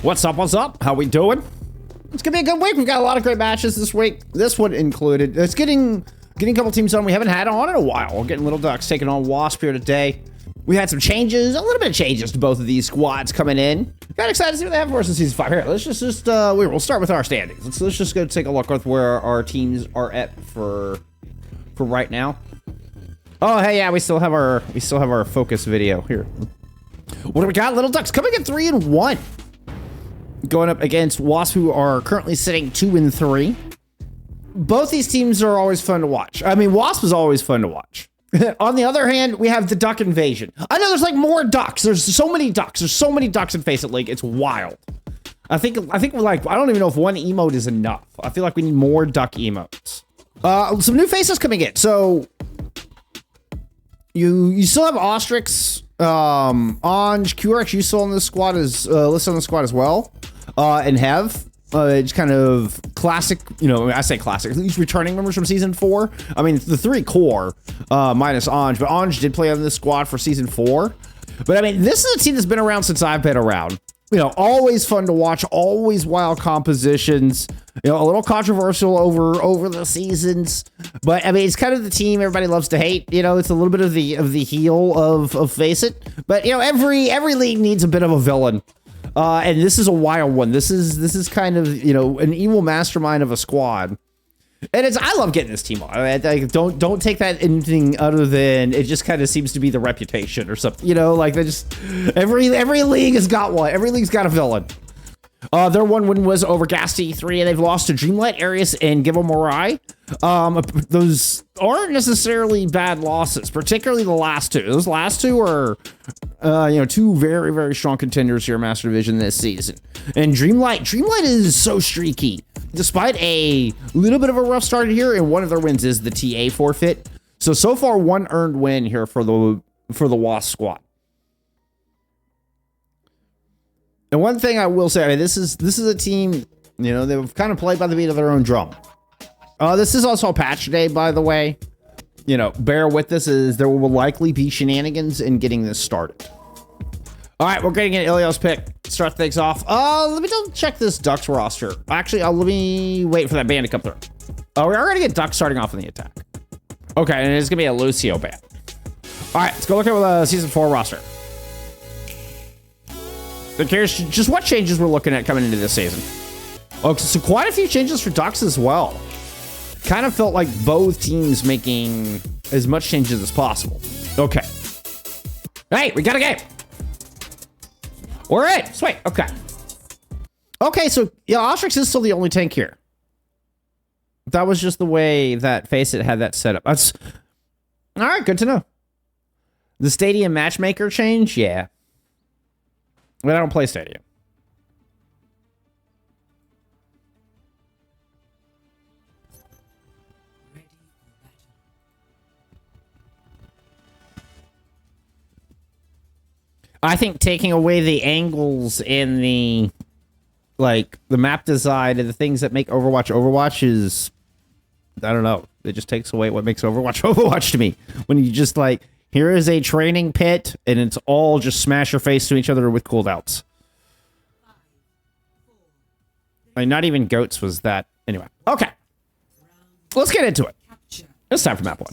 What's up, what's up? How we doing? It's gonna be a good week. We've got a lot of great matches this week. This one included. It's getting a couple teams on we haven't had on in a while. We're getting Little Ducks taking on Wasp here today. We had some changes, a little bit of changes to both of these squads coming in. Got excited to see what they have for us in Season 5. Here, let's we'll start with our standings. Let's just go take a look at where our teams are at for right now. Oh, hey, yeah, we still have our focus video here. What do we got? Little Ducks coming in 3-1. Going up against Wasp, who are currently sitting 2-3. Both these teams are always fun to watch. I mean, Wasp is always fun to watch. On the other hand, we have the duck invasion. I know there's like more ducks. There's so many ducks. There's so many ducks in FACEIT League. It's wild. I think we're like, I don't even know if one emote is enough. I feel like we need more duck emotes. Some new faces coming in. So you still have Ostrix, Anj, QRX, you still on this squad is listed on the squad as well. And have it's kind of classic, you know, I say classic, these returning members from Season 4. I mean, the 3 core, minus Anj, but Anj did play on this squad for Season 4. But I mean, this is a team that's been around since I've been around. You know, always fun to watch, always wild compositions, you know, a little controversial over the seasons. But I mean, it's kind of the team everybody loves to hate. You know, it's a little bit of the heel of FACEIT. But you know, every league needs a bit of a villain. And this is a wild one. This is kind of, you know, an evil mastermind of a squad. And I love getting this team on. I don't take that anything other than it just kind of seems to be the reputation or something. You know, like they just every league has got one. Every league's got a villain. Their one win was over Gas T3, and they've lost to Dreamlight, Arius, and Gibraltar. Those aren't necessarily bad losses, particularly the last two. Those last two are, you know, two very, very strong contenders here in Master Division this season. And Dreamlight is so streaky. Despite a little bit of a rough start here, and one of their wins is the TA forfeit. So far, one earned win here for the Wasp squad. And one thing I will say, I mean, this is a team, you know, they've kind of played by the beat of their own drum. This is also a patch day, by the way. You know, bear with this, as there will likely be shenanigans in getting this started. All right, we're getting an Ilios pick. Start things off. Let me double check this Ducks roster. Actually, let me wait for that ban to come through. We are going to get Ducks starting off in the attack. Okay, and it's going to be a Lucio ban. All right, let's go look at the Season 4 roster. I'm curious just what changes we're looking at coming into this season. Oh, so quite a few changes for Ducks as well. Kind of felt like both teams making as much changes as possible. Okay. Hey, we got a game. We're in. Sweet. Okay. Okay, so yeah, Ostrix is still the only tank here. That was just the way that FACEIT had that set up. That's all right. Good to know. The Stadium matchmaker change, yeah. But I don't play Stadium. I think taking away the angles and the map design and the things that make Overwatch is, I don't know. It just takes away what makes Overwatch to me. When you just like, here is a training pit, and it's all just smash your face to each other with cooldowns. I mean, not even Goats was that. Anyway, okay. Let's get into it. It's time for map 1.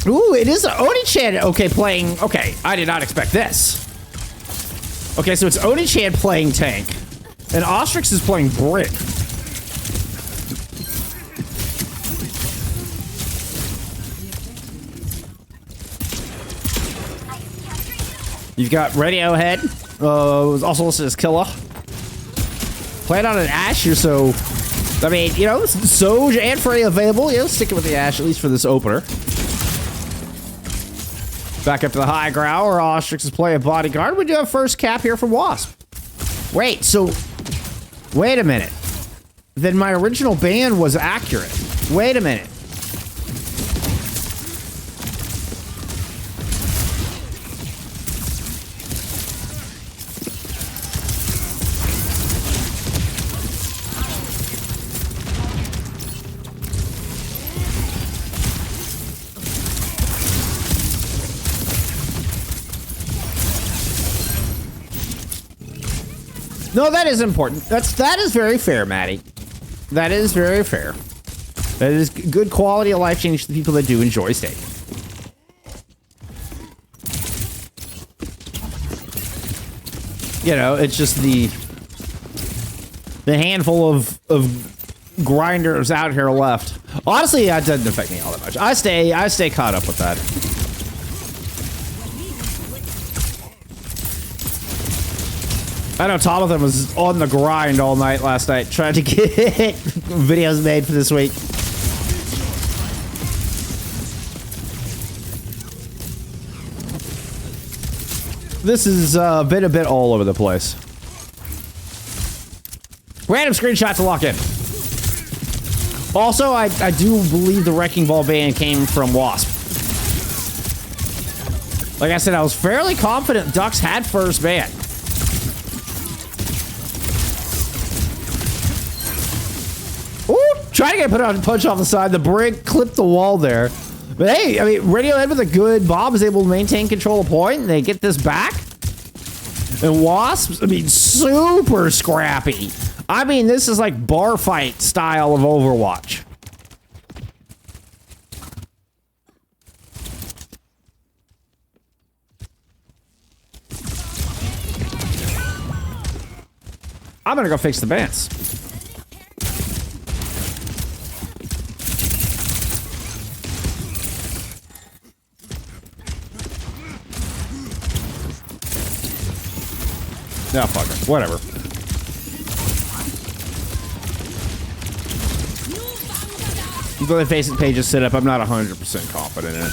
Ooh, it is Oni-chan. Okay, playing. Okay, I did not expect this. Okay, so it's Oni-chan playing tank, and Ostrix is playing Brit. You've got Radiohead, was also listed as Killa. Playing on an Ashe here, so I mean, you know, Soj and Freddy available. Yeah, sticking with the Ashe at least for this opener. Back up to the high ground, where Ostrix is playing bodyguard. We do have first cap here from Wasp. Wait, so wait a minute. Then my original ban was accurate. Wait a minute. No, that is important. That is very fair, Maddie. That is very fair. That is good quality of life change to the people that do enjoy steak. You know, it's just the handful of grinders out here left. Honestly, that doesn't affect me all that much. I stay caught up with that. I know Tomathan was on the grind all night last night, trying to get videos made for this week. This has been a bit all over the place. Random screenshot to lock in. Also, I do believe the Wrecking Ball ban came from Wasp. Like I said, I was fairly confident Ducks had first ban. Ooh, trying to get put out a punch off the side. The brick clipped the wall there. But hey, I mean, Radiohead with a good Bob is able to maintain control of point, and they get this back. And Wasps, I mean, super scrappy. I mean, this is like bar fight style of Overwatch. I'm gonna go fix the bans. No, fuck it. Whatever. Though the FACEIT page is set up, I'm not 100% confident in it.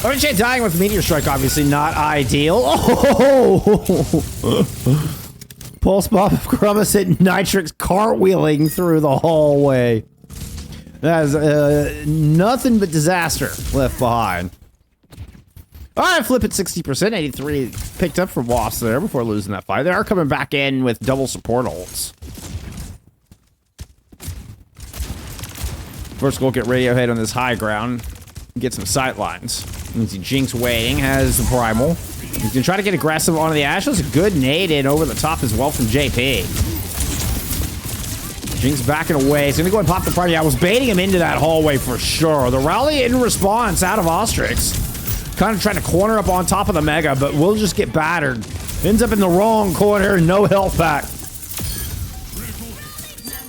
OJ dying with Meteor Strike, obviously not ideal. Oh! Pulse Bomb of Crumbus hit Nitrix cartwheeling through the hallway. That is nothing but disaster left behind. All right, flip at 60%. 83 picked up from Wasp there before losing that fight. They are coming back in with double support ults. First, we'll get Radiohead on this high ground. Get some sight lines. You can see Jinx waiting, has the primal. He's gonna try to get aggressive onto the Ashes. A good nade in over the top as well from JP. Jinx backing away. He's gonna go and pop the party. I was baiting him into that hallway for sure. The rally in response out of Ostrix. Kind of trying to corner up on top of the Mega, but we'll just get battered. Ends up in the wrong corner. No health back.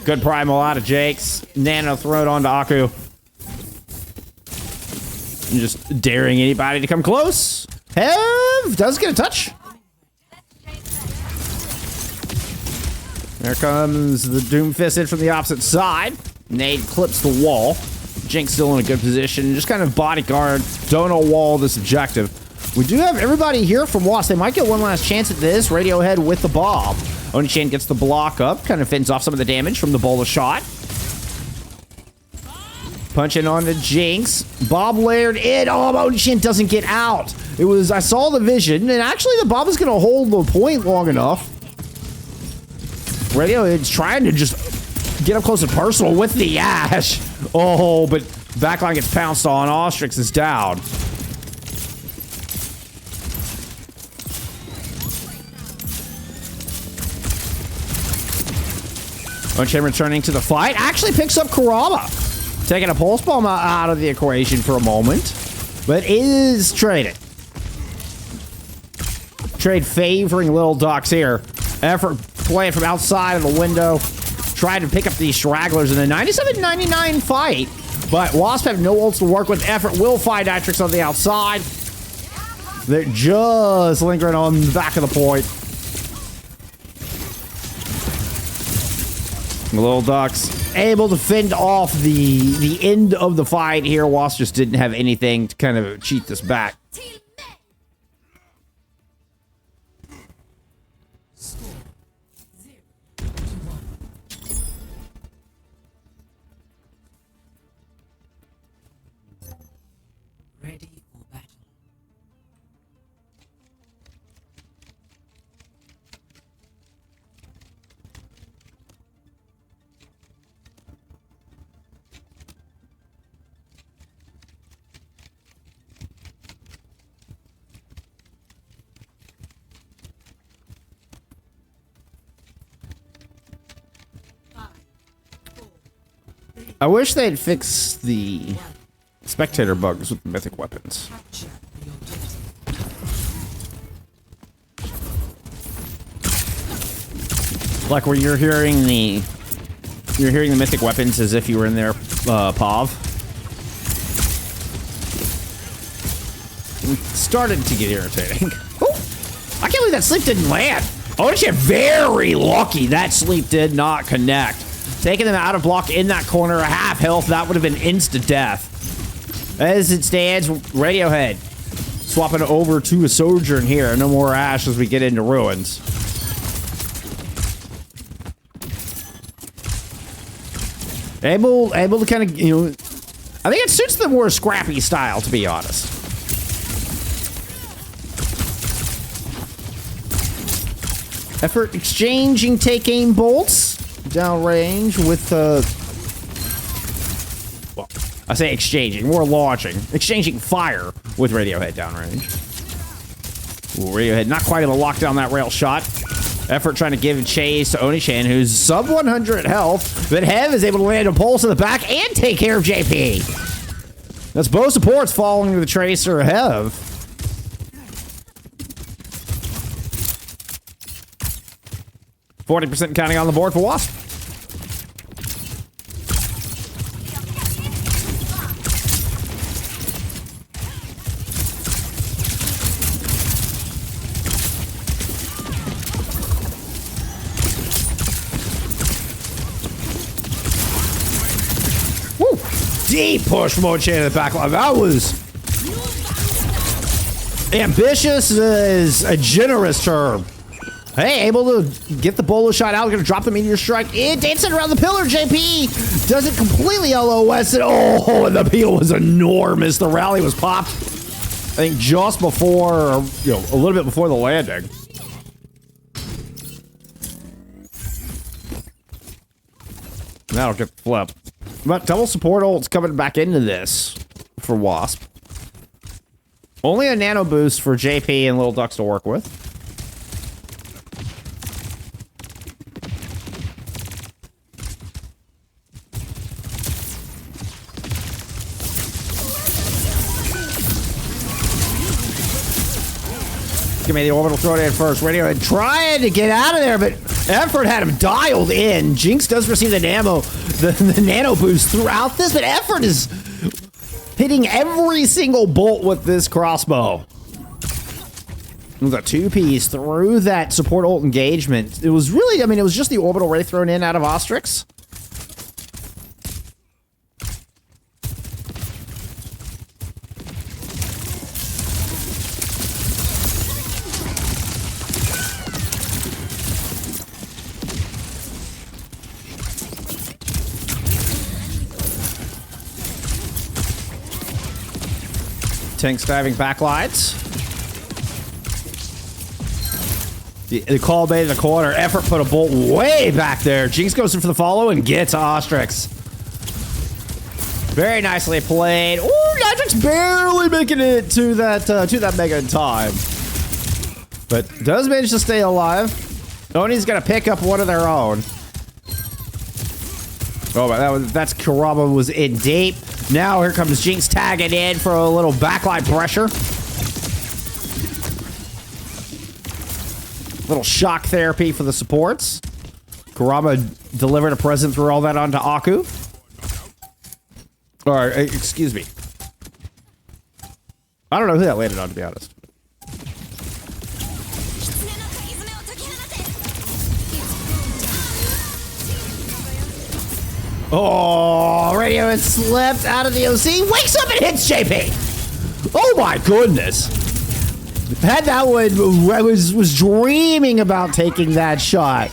Good primal out of Jake's. Nano throw it onto Aku. And just daring anybody to come close. Hev does get a touch. There comes the Doomfist in from the opposite side. Nade clips the wall. Jinx still in a good position. Just kind of bodyguard. Don't know wall this objective. We do have everybody here from Wasp. They might get one last chance at this. Radiohead with the Bob. Oni-chan gets the block up. Kind of fends off some of the damage from the boulder shot. Punching on the Jinx. Bob layered in. Oh, Oni-chan doesn't get out. It was, I saw the vision, and actually the Bob is going to hold the point long enough. Radiohead's trying to just get up close and personal with the Ash. Oh, but backline gets pounced on. Ostrix is down. Oni-chan returning to the fight. Actually picks up Kurama. Taking a pulse bomb out of the equation for a moment. But is traded. Trade favoring Little Ducks here. Effort playing from outside of the window. Trying to pick up these stragglers in a 97-99 fight. But Wasp have no ults to work with. Effort will find Nitrix on the outside. They're just lingering on the back of the point. The Little Ducks able to fend off the end of the fight here. Wasp just didn't have anything to kind of cheat this back. Ready for battle. I wish they'd fix the spectator bugs with mythic weapons. Like where you're hearing the mythic weapons as if you were in their POV. It started to get irritating. Ooh, I can't believe that sleep didn't land. Oh, you're very lucky that sleep did not connect. Taking them out of block in that corner, a half health, that would have been insta death. As it stands, Radiohead swapping over to a Sojourn here. No more Ash as we get into Ruins. Able to kind of, you know, I think it suits the more scrappy style, to be honest. Effort exchanging take aim bolts downrange with well, I say exchanging, more launching, exchanging fire with Radiohead downrange. Ooh, Radiohead not quite able to lock down that rail shot. Effort trying to give chase to Oni-chan, who's sub 100 health, but Hev is able to land a pulse in the back and take care of JP. That's both supports following the Tracer Hev. %40 counting on the board for Wasp. Deep push from Oni-chan in the back line. That was ambitious is a generous term. Hey, able to get the bolo shot out. Gonna drop the meteor strike. Dancing around the pillar. JP does it completely LOS. And oh, and the peel was enormous. The rally was popped, I think, just before, you know, a little bit before the landing. That'll get the flip. But double support ults coming back into this for Wasp. Only a nano boost for JP and Little Ducks to work with. Give me the orbital throwdown first. Radiohead trying to get out of there, but Effort had him dialed in. Jinx does receive the nano boost throughout this, but Effort is hitting every single bolt with this crossbow. With a two-piece through that support ult engagement. It was really, I mean, it was just the orbital ray thrown in out of Ostrix. Tanks diving backlights. The call bait in the corner. Effort put a bolt way back there. Jinx goes in for the follow and gets Ostrix. Very nicely played. Ooh, Nitrix barely making it to that mega in time. But does manage to stay alive. Oni's gonna pick up one of their own. Oh, that's Kurama was in deep. Now here comes Jinx tagging in for a little backline pressure. Little shock therapy for the supports. Kurama delivered a present through all that onto Aku. Or, excuse me. I don't know who that landed on, to be honest. Oh, Radio had slipped out of the OC. Wakes up and hits JP. Oh my goodness. Had that one, I was dreaming about taking that shot.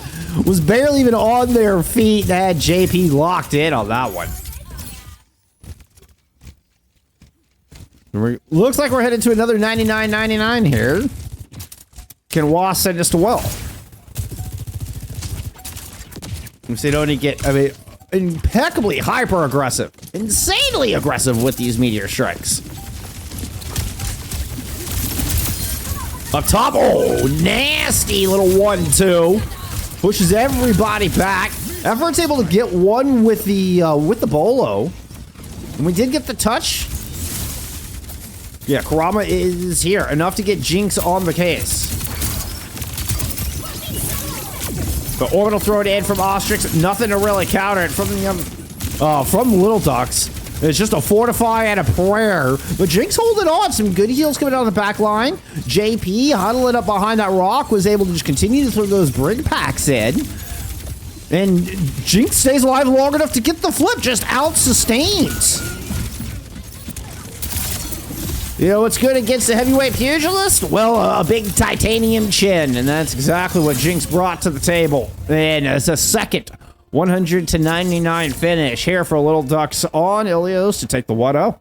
Was barely even on their feet and had JP locked in on that one. Looks like we're headed to another 99.99 here. Can Wasp send us to well? If they don't get, I mean, impeccably hyper aggressive, insanely aggressive with these meteor strikes. Up top, oh, nasty little 1-2. Pushes everybody back. Effort's able to get one with the bolo. And we did get the touch. Yeah, Kurama is here. Enough to get Jinx on the case. The orbital throw it in from Ostrix. Nothing to really counter it from the from Little Ducks. It's just a fortify and a prayer. But Jinx holding on. Some good heals coming out of the back line. JP huddling up behind that rock was able to just continue to throw those brig packs in. And Jinx stays alive long enough to get the flip. Just out-sustains. You know what's good against the heavyweight pugilist? Well, a big titanium chin. And that's exactly what Jinx brought to the table. And it's a second 100-99 finish here for Little Ducks on Ilios to take the 1-0.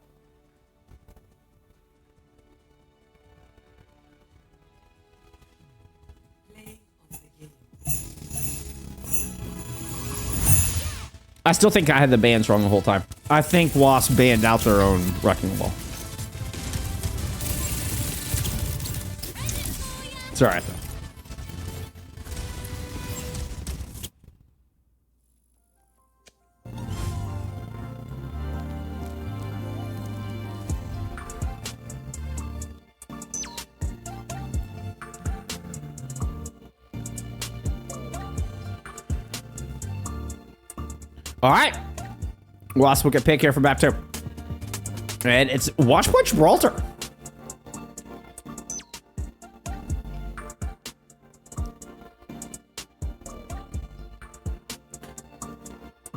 I still think I had the bans wrong the whole time. I think Wasp banned out their own Wrecking Ball. It's alright though. All right. Wasp will get pick here for map 2. And it's Watchpoint Gibraltar.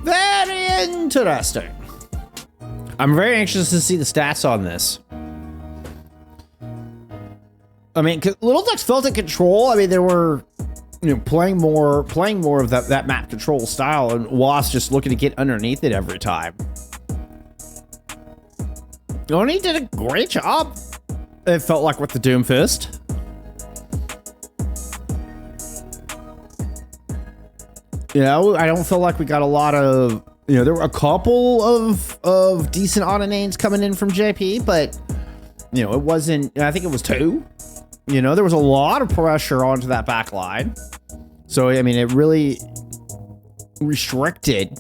Very interesting. I'm very anxious to see the stats on this. I mean, Little Ducks felt in control. I mean, there were... You know, playing more of that map control style, and Wasp just looking to get underneath it every time. Oni did a great job. It felt like with the Doomfist. You know, I don't feel like we got a lot of. You know, there were a couple of decent auto-names coming in from JP, but you know, it wasn't. I think it was 2. You know, there was a lot of pressure onto that back line. So, I mean, it really restricted,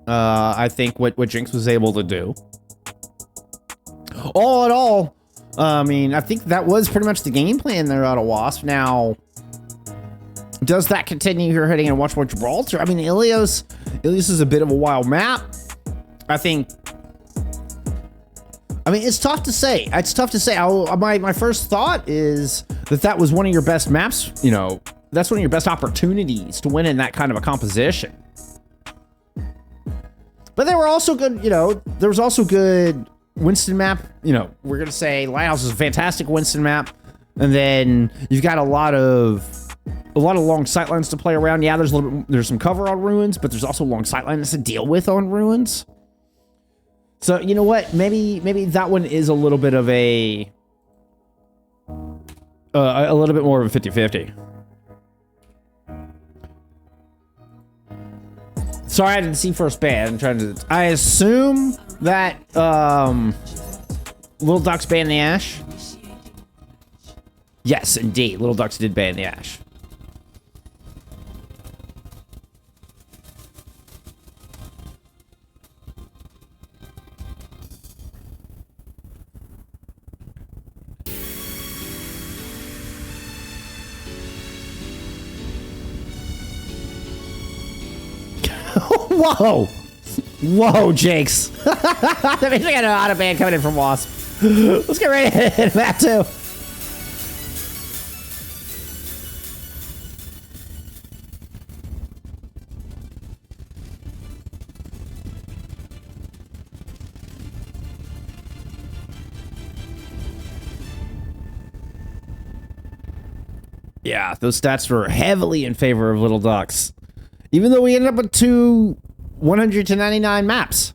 I think, what Jinx was able to do. All in all, I mean, I think that was pretty much the game plan there out of Wasp. Now, does that continue here heading in Watchpoint Gibraltar? I mean, Ilios is a bit of a wild map. I think... I mean, it's tough to say. It's tough to say. My first thought is that was one of your best maps, you know, that's one of your best opportunities to win in that kind of a composition. But they were also good, you know, there was also good Winston map. You know, we're going to say Lighthouse is a fantastic Winston map. And then you've got a lot of long sightlines to play around. Yeah, there's some cover on Ruins, but there's also long sightlines to deal with on Ruins. So, you know what? Maybe that one is a little bit of a little bit more of a 50-50. Sorry, I didn't see first ban. I assume that Little Ducks banned the Ash. Yes, indeed. Little Ducks did ban the Ash. Whoa! Whoa, Jakes. That means we got an auto ban coming in from Wasp. Let's get ready to hit map 2. Yeah, those stats were heavily in favor of Little Ducks. Even though we ended up with 2 100-99 maps.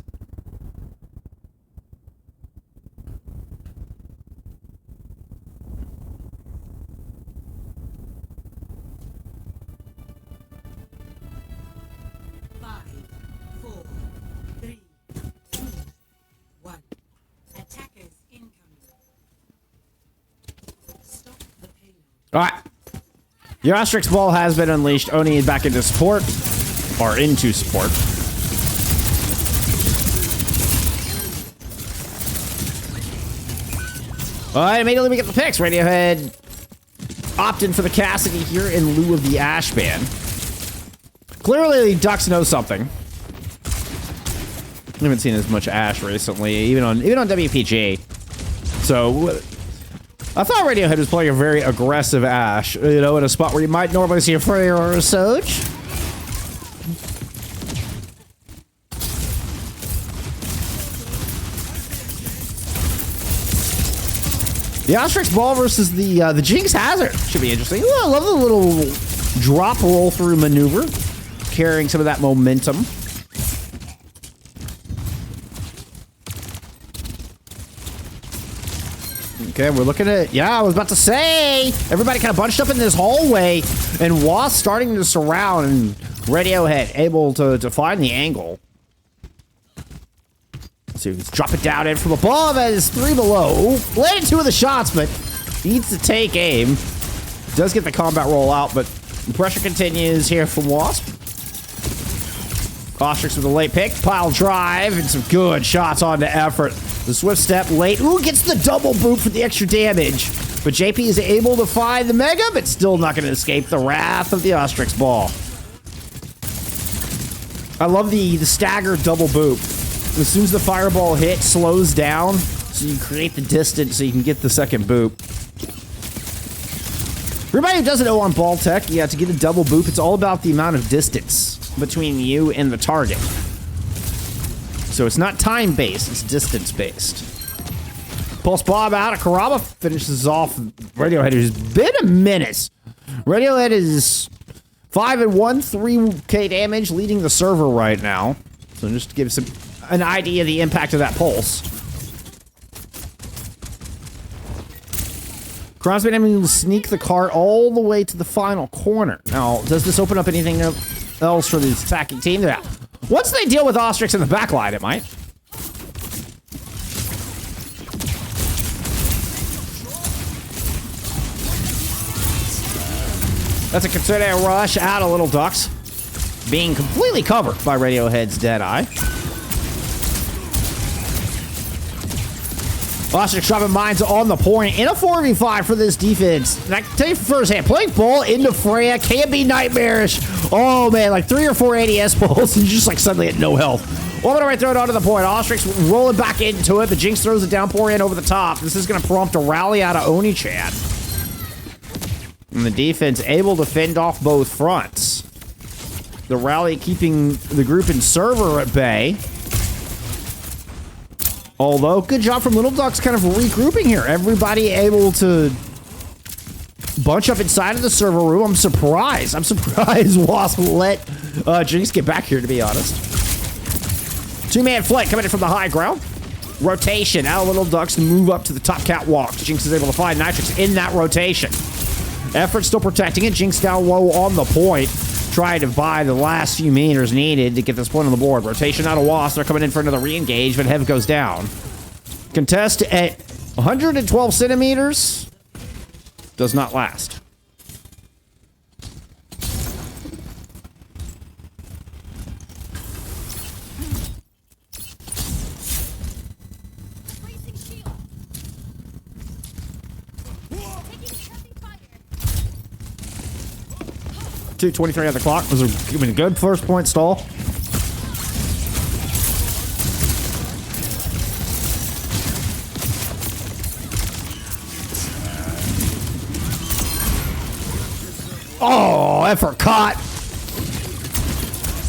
All right. Your Ostrix ball has been unleashed. Oni is back into support. are into support. All right, immediately we get the picks. Radiohead opting for the Cassidy here in lieu of the Ash ban. Clearly, Ducks know something. I haven't seen as much Ash recently, even on WPG. So, I thought Radiohead was playing a very aggressive Ash, you know, in a spot where you might normally see a Freya or a Soch. The Ostrix Ball versus the Jinx Hazard should be interesting. Ooh, I love the little drop roll through maneuver, carrying some of that momentum. Okay, we're looking at, yeah, I was about to say, everybody kind of bunched up in this hallway, and Wasp starting to surround, and Radiohead able to find the angle. So let's drop it down in from above as 3 below. Landed 2 of the shots, but needs to take aim. Does get the combat roll out, but the pressure continues here from Wasp. Ostrix with a late pick, pile drive, and some good shots on to effort. The swift step late. Ooh, gets the double boot for the extra damage. But JP is able to find the Mega, but still not going to escape the wrath of the Ostrix Ball. I love the staggered double boot. As soon as the fireball hit, slows down, so you create the distance so you can get the second boop. For everybody who doesn't know on ball tech, yeah, to get a double boop, it's all about the amount of distance between you and the target. So it's not time-based, it's distance-based. Pulse Bomb out of Karama finishes off Radiohead, who's been a menace. Radiohead is 5-1, 3k damage, leading the server right now. So just to give an idea of the impact of that pulse. Karam's been able to sneak the cart all the way to the final corner. Now, does this open up anything else for the attacking team? Yeah. Once they deal with Ostrix in the backline, it might. That's a concerted rush out of Little Ducks, being completely covered by Radiohead's Deadeye. Ostrix dropping mines on the point in a 4v5 for this defense. And I can tell you firsthand, playing ball into Freya can be nightmarish. Oh man, like 3 or 4 ADS pulls and you're just like suddenly at no health. One right throw it onto the point. Ostrix rolling back into it, but Jinx throws a downpour in over the top. This is going to prompt a rally out of Oni-chan. And the defense able to fend off both fronts. The rally keeping the group in server at bay. Although, good job from Little Ducks kind of regrouping here. Everybody able to bunch up inside of the server room. I'm surprised Wasp let Jinx get back here, to be honest. 2-man flank coming in from the high ground. Rotation out of Little Ducks to move up to the top catwalk. Jinx is able to find Nitrix in that rotation. Effort still protecting it. Jinx down low on the point. Trying to buy the last few meters needed to get this point on the board. Rotation out of Wasp. They're coming in for another re-engage, but Hev goes down. Contest at 112 centimeters. Does not last. .223 on the clock. Was a good first point stall. Oh, effort caught.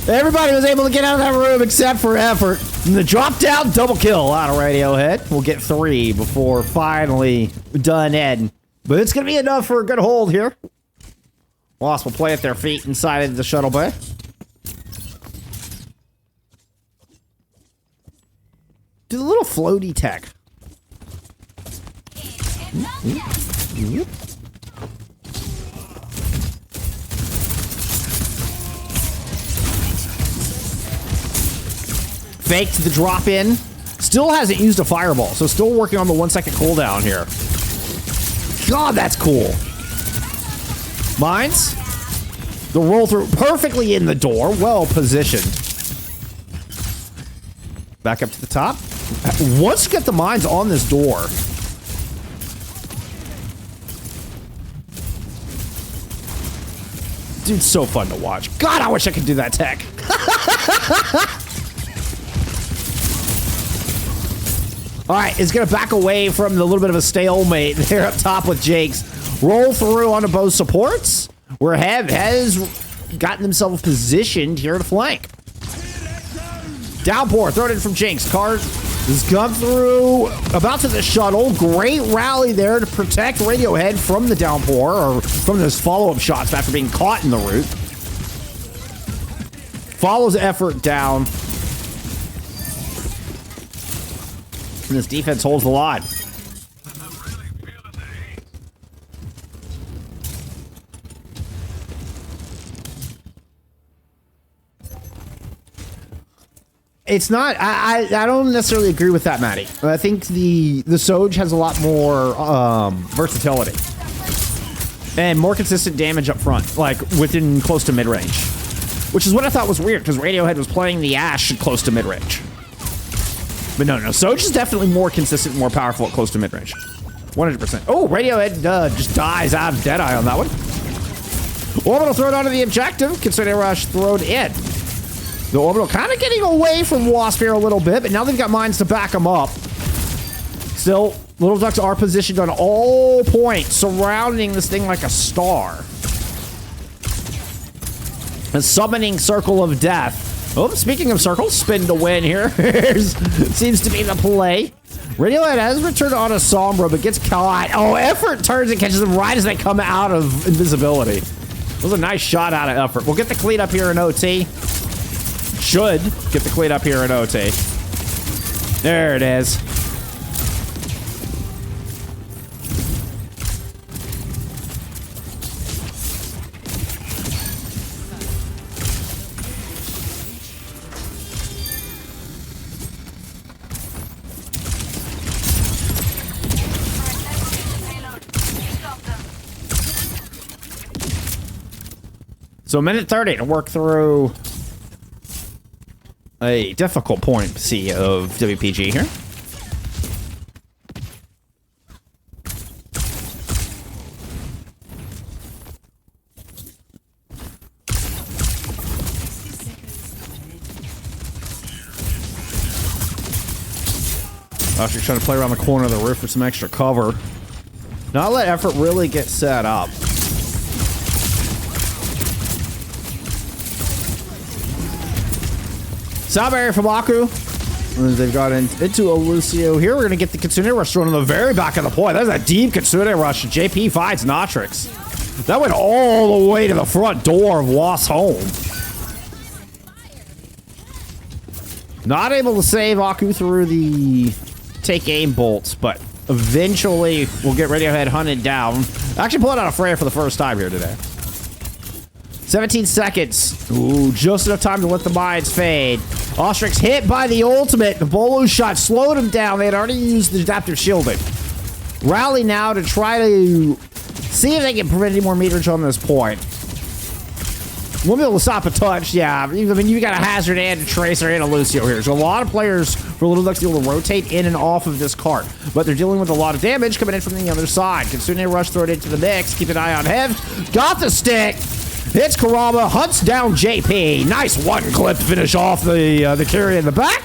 Everybody was able to get out of that room except for effort. And the drop down double kill out of Radiohead. We'll get 3 before finally done Ed. But it's going to be enough for a good hold here. Wasp will play at their feet inside of the shuttle bay. Do the little floaty tech. Faked the drop in. Still hasn't used a fireball, so still working on the 1-second cooldown here. God, that's cool. Mines. The roll through perfectly in the door. Well positioned. Back up to the top. Once you get the mines on this door. Dude, so fun to watch. God, I wish I could do that tech. All right, it's gonna back away from the little bit of a stalemate there up top with Jake's. Roll through onto both supports, where Hev has gotten himself positioned here to flank. Downpour, thrown in from Jinx. Card has come through, about to the shuttle. Great rally there to protect Radiohead from the downpour, or from those follow-up shots after being caught in the route. Follows effort down. And this defense holds the line. It's not. I don't necessarily agree with that, Matty. I think the Soj has a lot more versatility and more consistent damage up front, like within close to mid range, which is what I thought was weird because Radiohead was playing the Ashe close to mid range. But no, Soj is definitely more consistent, more powerful at close to mid range. 100%. Oh, Radiohead just dies out of Deadeye on that one. Orbital thrown onto the objective. Concerted Rush thrown in. The Orbital kind of getting away from Wasp here a little bit, but now they've got mines to back them up. Still, Little Ducks are positioned on all points, surrounding this thing like a star. A summoning Circle of Death. Oh, speaking of circles, spin to win here. Seems to be the play. Radiohead has returned on a Sombra, but gets caught. Oh, Effort turns and catches them right as they come out of invisibility. That was a nice shot out of Effort. We'll get the cleat up here in OT. Should get the cleat up here in OT. There it is. So, minute 30 to work through a difficult point C of WPG here. Ostrich trying to play around the corner of the roof for some extra cover. Not let Effort really get set up. Sound barrier from Aku. They've got into a Lucio here. We're going to get the Kitsune Rush thrown in the very back of the point. That's a deep Kitsune Rush. JP fights Notrix. That went all the way to the front door of Wasp's home. Not able to save Aku through the take aim bolts, but eventually we'll get Radiohead hunted down. Actually pulling out a Freya for the first time here today. 17 seconds. Ooh, just enough time to let the mines fade. Ostrix hit by the ultimate. The Bolo shot slowed him down. They had already used the adaptive shielding. Rally now to try to see if they can prevent any more meterage on this point. Won't be able to stop a touch. Yeah, I mean, you got a Hazard and a Tracer and a Lucio here. So a lot of players for Little Ducks able to rotate in and off of this cart. But they're dealing with a lot of damage coming in from the other side. Kitsune Rush thrown into the mix. Keep an eye on Hev. Got the stick. Hits Karama, hunts down JP. Nice one clip to finish off the carry in the back.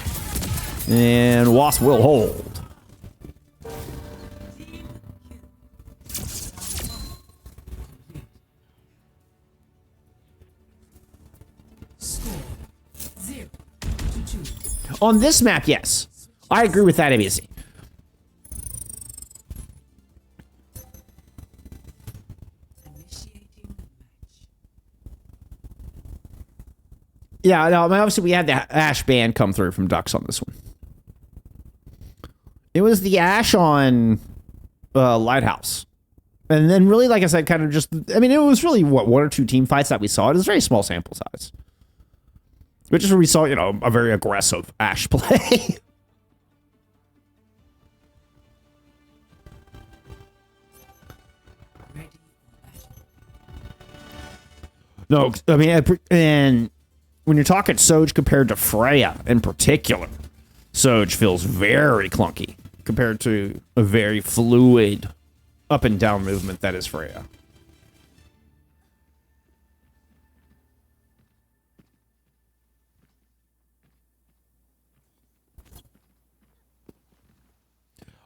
And Wasp will hold. On this map, yes. I agree with that, ABC. Yeah, no, I mean, obviously we had the Ashe ban come through from Ducks on this one. It was the Ashe on Lighthouse. And then really, like I said, kind of just, I mean, it was really, what, one or two team fights that we saw. It was a very small sample size. Which is where we saw, you know, a very aggressive Ashe play. No, I mean, and when you're talking Soj compared to Freya in particular, Soj feels very clunky compared to a very fluid up and down movement that is Freya.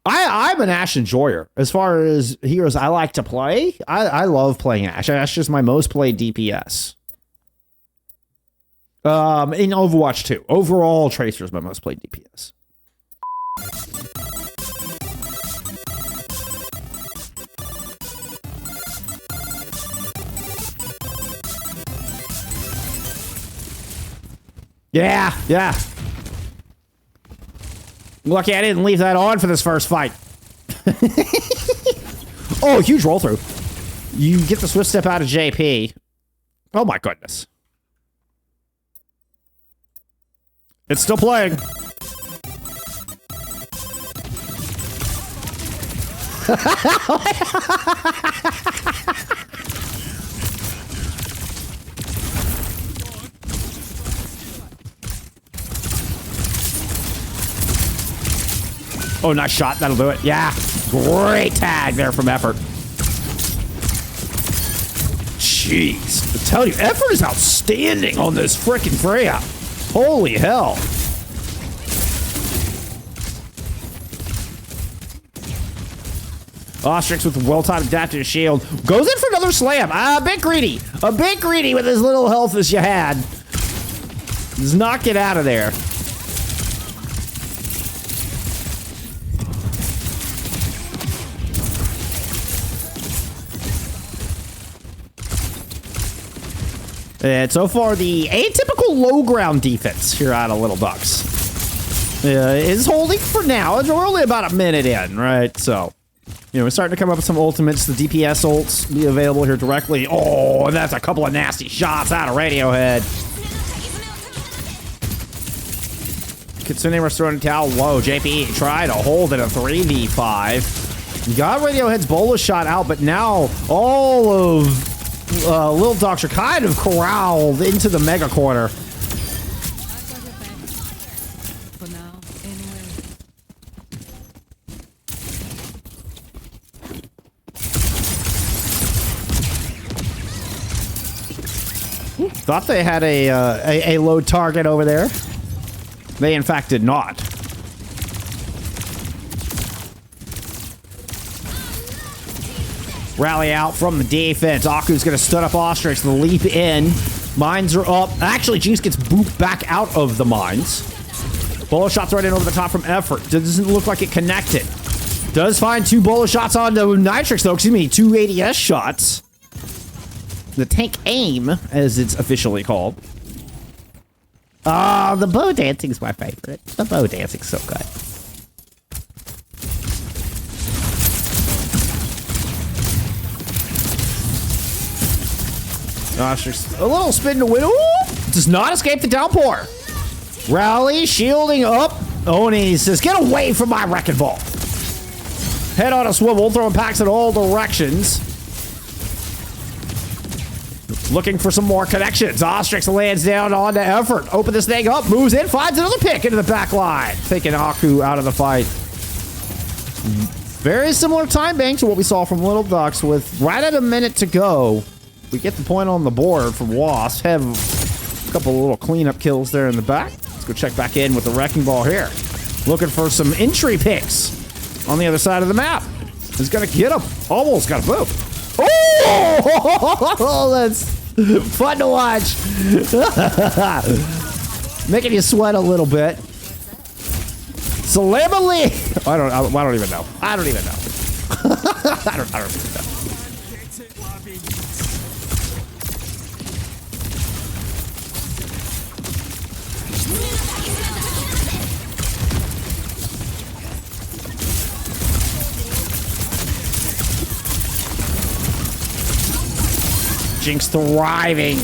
I'm an Ashe enjoyer. As far as heroes I like to play, I love playing Ashe. Ashe is my most played DPS. In Overwatch 2. Overall, Tracer is my most played DPS. Yeah. Lucky I didn't leave that on for this first fight. Oh, huge roll through. You get the swift step out of JP. Oh my goodness. It's still playing. Oh, nice shot. That'll do it. Yeah. Great tag there from Effort. Jeez. I tell you, Effort is outstanding on this frickin' Freya. Holy hell. Ostrix with a well-timed adaptive shield. Goes in for another slam. A bit greedy. A bit greedy with as little health as you had. Does not get out of there. And so far, the atypical low ground defense here out of Little Ducks is holding for now. We're only about a minute in, right? So, you know, we're starting to come up with some ultimates. The DPS ults be available here directly. Oh, and that's a couple of nasty shots out of Radiohead. Kitsune restoring towel. Whoa, JP tried to hold it a 3v5. Got Radiohead's Bola shot out, but now all of Little Ducks are kind of corralled into the mega corner. Thought they had a low target over there. They in fact did not. Rally out from the defense. Aku's going to stud up Ostrix. The leap in. Mines are up. Actually, Jinx gets booped back out of the mines. Bola shots right in over the top from Effort. Doesn't look like it connected. Does find two Bola shots on the Nitrix, though. Excuse me, two ADS shots. The tank aim, as it's officially called. Ah, the bow dancing's my favorite. The bow dancing's so good. Ostrix, a little spin to win. Ooh, does not escape the downpour. Rally, shielding up. Oni says, get away from my wrecking ball. Head on a swivel, throwing packs in all directions. Looking for some more connections. Ostrix lands down on the Effort. Open this thing up, moves in, finds another pick into the back line. Taking Aku out of the fight. Very similar time bank to what we saw from Little Ducks with right at a minute to go. We get the point on the board from Wasp. Have a couple of little cleanup kills there in the back. Let's go check back in with the wrecking ball here. Looking for some entry picks on the other side of the map. He's gonna get him. Almost got a boop. Oh, that's fun to watch. Making you sweat a little bit. Salamali. I don't even know. I don't even know. I don't even know. Jinx thriving,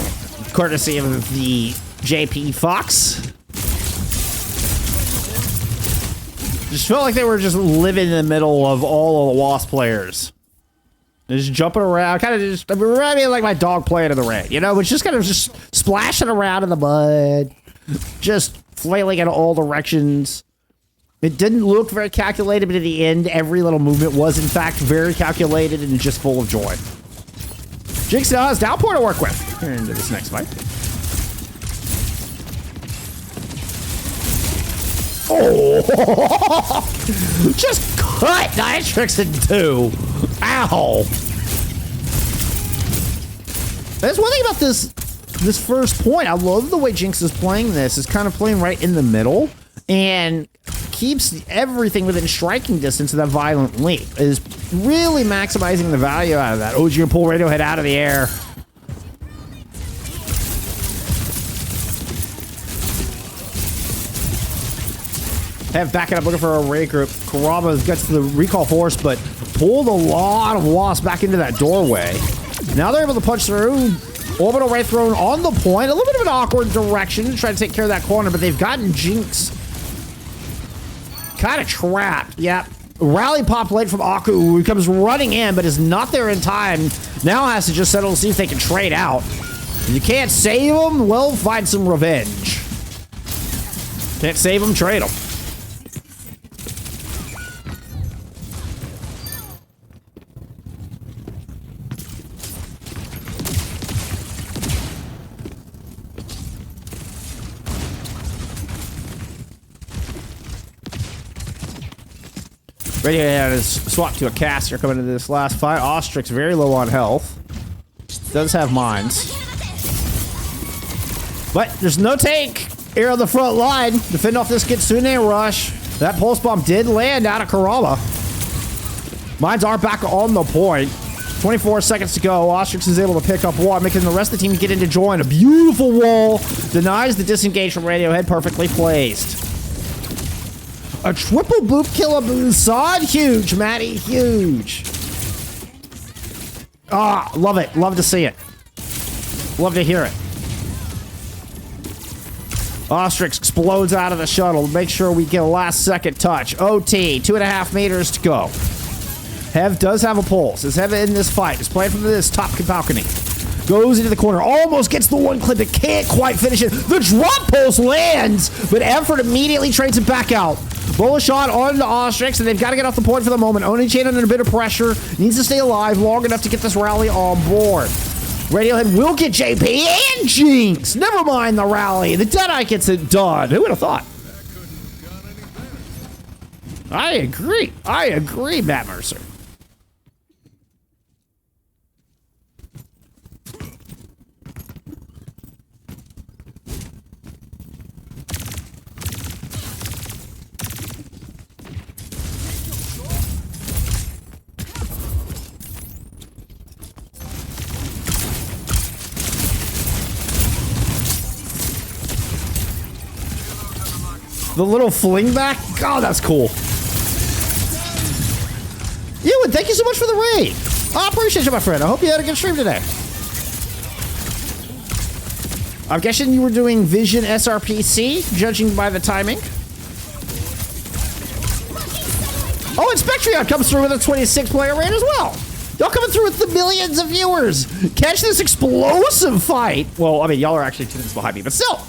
courtesy of the JP Fox. Just felt like they were just living in the middle of all of the Wasp players. Just jumping around, kind of just, I mean, like my dog playing in the rain, you know? It's just kind of just splashing around in the mud, just flailing in all directions. It didn't look very calculated, but at the end, every little movement was, in fact, very calculated and just full of joy. Jinx now has Downpour to work with. Here into this next fight. Oh! Just cut Nitrix in two. Ow! That's one thing about this first point. I love the way Jinx is playing this. It's kind of playing right in the middle and keeps everything within striking distance of that violent leap. It is really maximizing the value out of that. Oh, you can pull Radiohead out of the air. Have backing up looking for a raid group. Kurama gets to the recall force, but pulled a lot of Wasp back into that doorway. Now they're able to punch through. Orbital Ray thrown on the point. A little bit of an awkward direction to try to take care of that corner, but they've gotten Jinx kind of trapped. Yep. Rally pop late from Aku, who comes running in, but is not there in time. Now has to just settle to see if they can trade out. If you can't save them, well, find some revenge. Can't save them, trade them. Radiohead is swapped to a caster coming into this last fight. Ostrix very low on health. Does have mines. But there's no take here on the front line. Defend off this Kitsune rush. That pulse bomb did land out of Kurama. Mines are back on the point. 24 seconds to go. Ostrix is able to pick up one, making the rest of the team get into join. A beautiful wall. Denies the disengage from Radiohead. Perfectly placed. A triple boop kill of Busan. Huge, Matty. Huge. Ah, love it. Love to see it. Love to hear it. Ostrix explodes out of the shuttle. Make sure we get a last second touch. OT. 2.5 meters to go. Hev does have a pulse. Is Hev in this fight? Is playing from this top balcony. Goes into the corner. Almost gets the one clip. It can't quite finish it. The drop pulse lands, but Effort immediately trades it back out. Bullet shot on the Ostrix, and they've got to get off the point for the moment. Oni-chan under a bit of pressure. Needs to stay alive long enough to get this rally on board. Radiohead will get JP and Jinx. Never mind the rally. The Deadeye gets it done. Who would have thought? I agree. I agree, Matt Mercer. The little fling back? God, that's cool. Ewan, thank you so much for the raid. I appreciate you, my friend. I hope you had a good stream today. I'm guessing you were doing Vision SRPC, judging by the timing. Oh, and Spectrion comes through with a 26-player raid as well. Y'all coming through with the millions of viewers. Catch this explosive fight. Well, I mean, y'all are actually 2 minutes behind me, but still.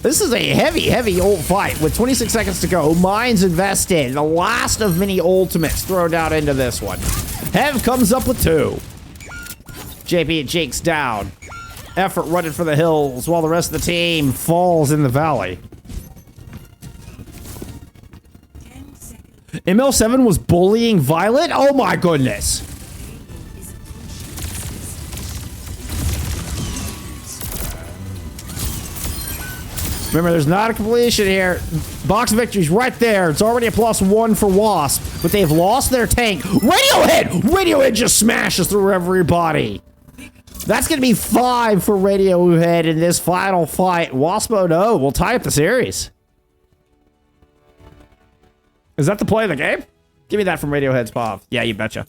This is a heavy, heavy ult fight with 26 seconds to go. Mines invested. The last of many ultimates thrown down into this one. Hev comes up with 2. JP and Jinx down. Effort running for the hills while the rest of the team falls in the valley. ML7 was bullying Violet? Oh my goodness. Remember, there's not a completion here. Box victory's right there. It's already a +1 for Wasp, but they've lost their tank. Radiohead! Radiohead just smashes through everybody. That's going to be 5 for Radiohead in this final fight. Wasp 0 will tie up the series. Is that the play of the game? Give me that from Radiohead's POV. Yeah, you betcha.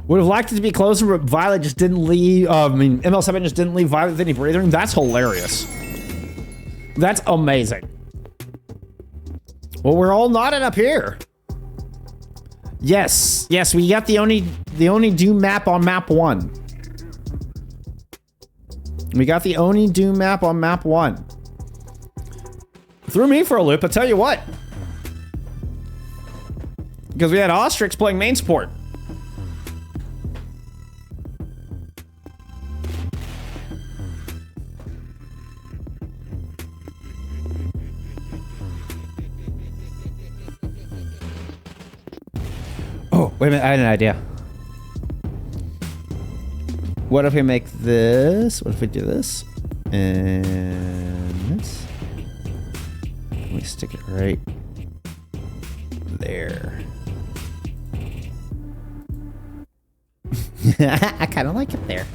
Would have liked it to be closer, but Violet just didn't leave. ML7 just didn't leave Violet with any breathing room. That's hilarious. That's amazing. Well, we're all knotted up here. Yes, yes, we got the only Doom map on map 1. We got the Oni Doom map on map 1. Threw me for a loop, I'll tell you what. Because we had Ostrix playing main support. Oh, wait a minute, I had an idea. What if we make this? What if we do this? And this? Let me stick it right there. I kind of like it there.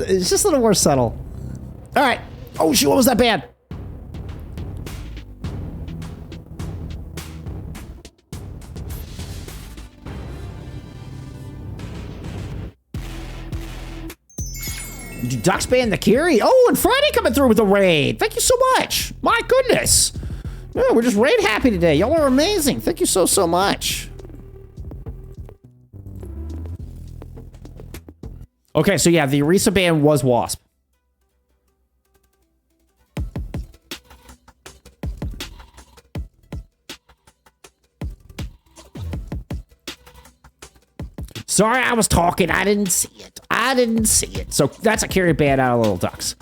It's just a little more subtle. All right. Oh, shoot, what was that band? Ducks ban the Kiri. Oh, and Friday coming through with the raid. Thank you so much. My goodness. Yeah, we're just raid happy today. Y'all are amazing. Thank you so, so much. Okay, so yeah, the Orisa ban was Wasp. Sorry, I was talking. I didn't see it. I didn't see it. So that's a Kiri ban out of Little Ducks.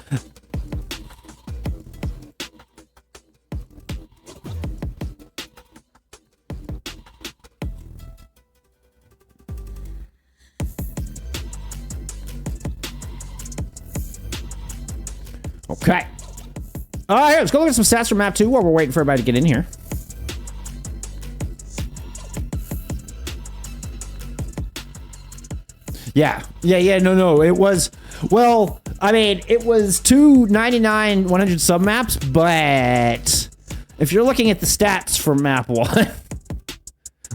Okay. All right, let's go look at some stats from map 2 while we're waiting for everybody to get in here. Yeah, no, it was, well, I mean, it was 299 100 sub-maps, but if you're looking at the stats from map 1,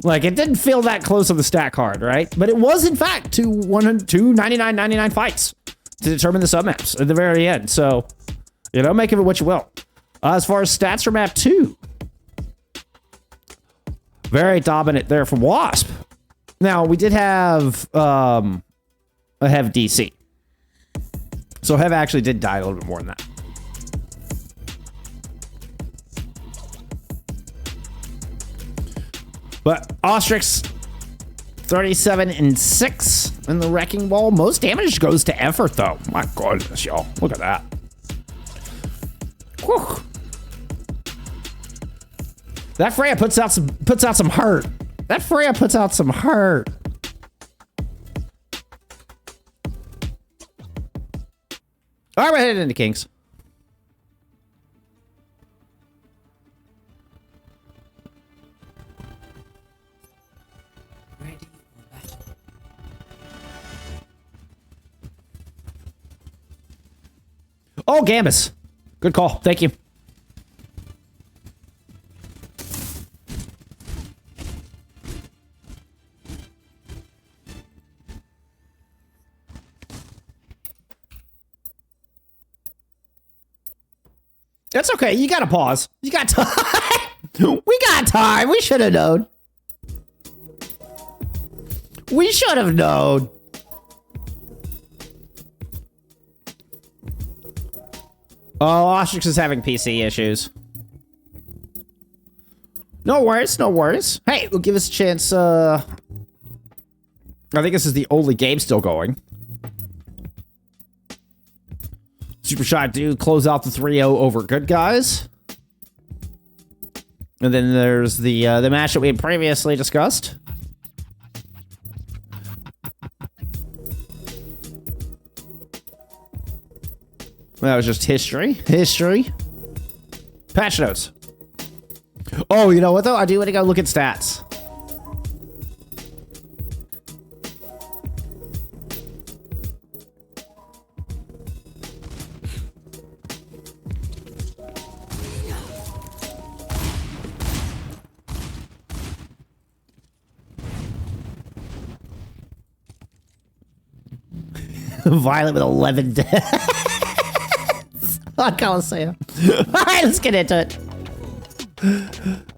like, it didn't feel that close on the stat card, right? But it was, in fact, 299 fights to determine the sub-maps at the very end, so, you know, make of it what you will. As far as stats from map 2, very dominant there from Wasp. Now, we did have, a Hev DC. So Hev actually did die a little bit more than that. But Ostrix, 37 and 6 in the Wrecking Ball. Most damage goes to effort, though. My goodness, y'all. Look at that. Whew. That Freya puts out some hurt. That Freya puts out some hurt. All right, we're headed into Kings. Oh, Gambus. Good call. Thank you. That's okay. You got to pause. You got time. We got time. We should have known. We should have known. Oh, Ostrix is having PC issues. No worries. No worries. Hey, we'll give us a chance. I think this is the only game still going. Super Shot do close out the 3-0 over Good Guys. And then there's the match that we had previously discussed. That was just history. History. Patch notes. Oh, you know what, though? I do want to go look at stats. Violet with 11 deaths. On Coliseum. Alright, let's get into it.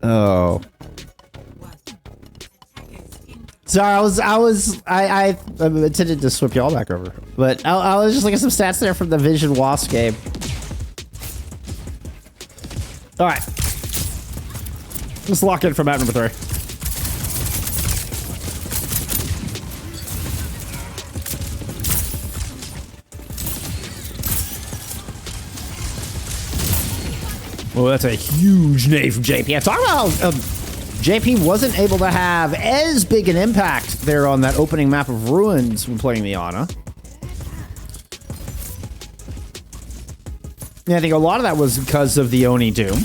Oh. Sorry, I intended to swip y'all back over. But I was just looking at some stats there from the Vision Wasp game. Alright. Let's lock in for map number 3. Oh, that's a huge nade from JP. I'm talking about how JP wasn't able to have as big an impact there on that opening map of Ruins when playing the Ana. Yeah, I think a lot of that was because of the Oni Doom.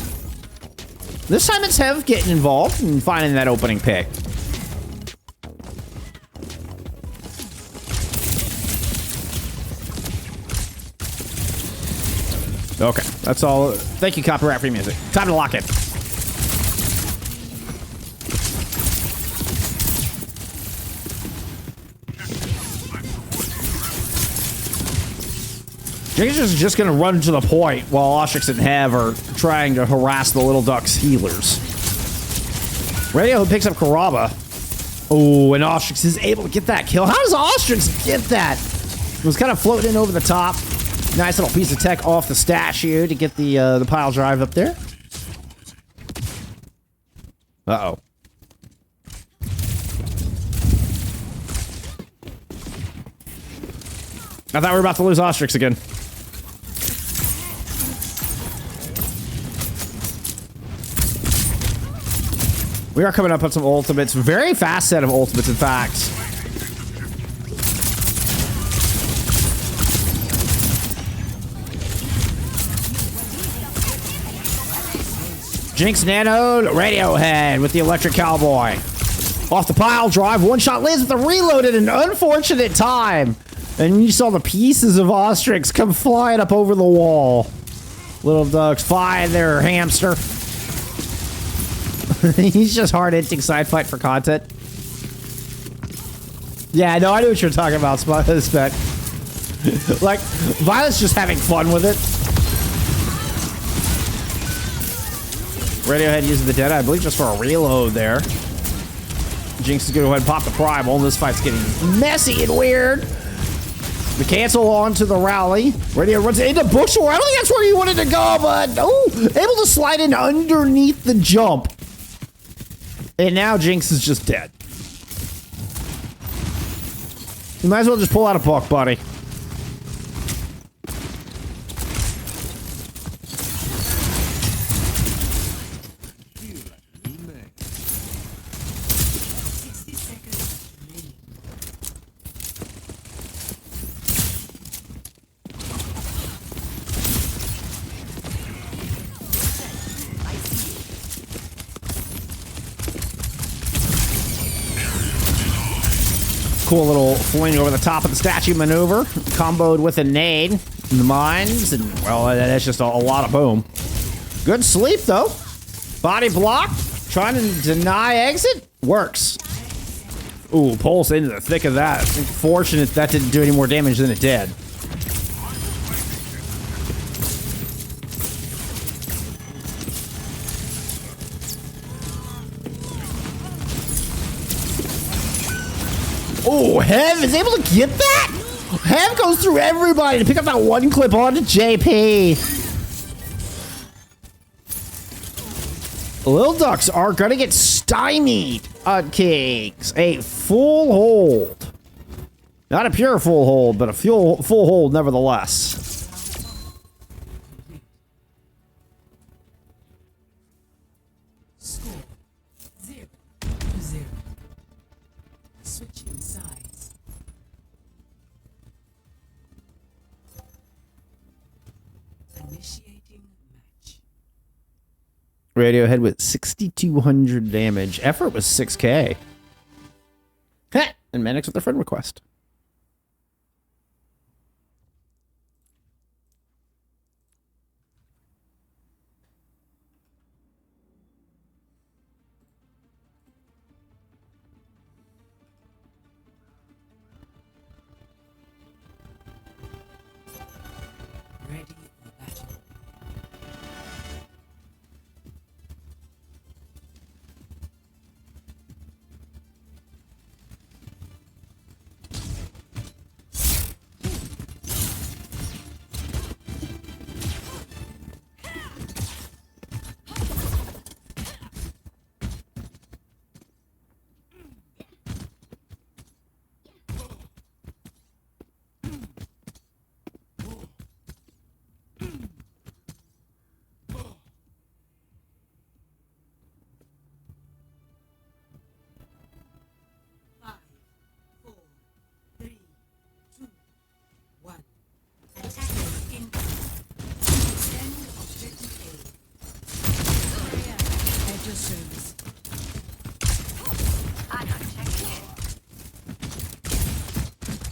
This time it's Hev getting involved and finding that opening pick. Okay, that's all. Thank you, copyright free music. Time to lock it. Jinx is just gonna run to the point while Ostrix and Hev are trying to harass the Little Ducks healers. Radio picks up Karaba. Oh, and Ostrix is able to get that kill. How does Ostrix get that? It was kind of floating in over the top. Nice little piece of tech off the statue to get the pile drive up there. Uh-oh. I thought we were about to lose Ostrix again. We are coming up on some ultimates. Very fast set of ultimates, in fact. Jinx nanoed Radiohead with the Electric Cowboy. Off the pile drive, one shot lands with the reload at an unfortunate time. And you saw the pieces of Ostrix come flying up over the wall. Little Ducks find their hamster. He's just hard hitting side fight for content. Yeah, no, I knew what you're talking about, Spec. Like, Violet's just having fun with it. Radiohead using the Dead Eye, I believe, just for a reload there. Jinx is going to go ahead and pop the Primal. This fight's getting messy and weird. The cancel onto the rally. Radio runs into Bookstore. I don't think that's where you wanted to go, but oh, able to slide in underneath the jump. And now Jinx is just dead. You might as well just pull out a book, buddy. Cool little fling over the top of the statue maneuver, comboed with a nade in the mines, and well, that's just a lot of boom. Good sleep though. Body block, trying to deny exit, works. Ooh, pulse into the thick of that. Fortunate that didn't do any more damage than it did. Oh, Hev is able to get that? Hev goes through everybody to pick up that one clip onto JP. Little Ducks are gonna get stymied on Kings. A full hold. Not a pure full hold, but a full hold nevertheless. Radiohead with 6,200 damage. Effort was 6K. Heh! And Manix with a friend request. Ready for battle.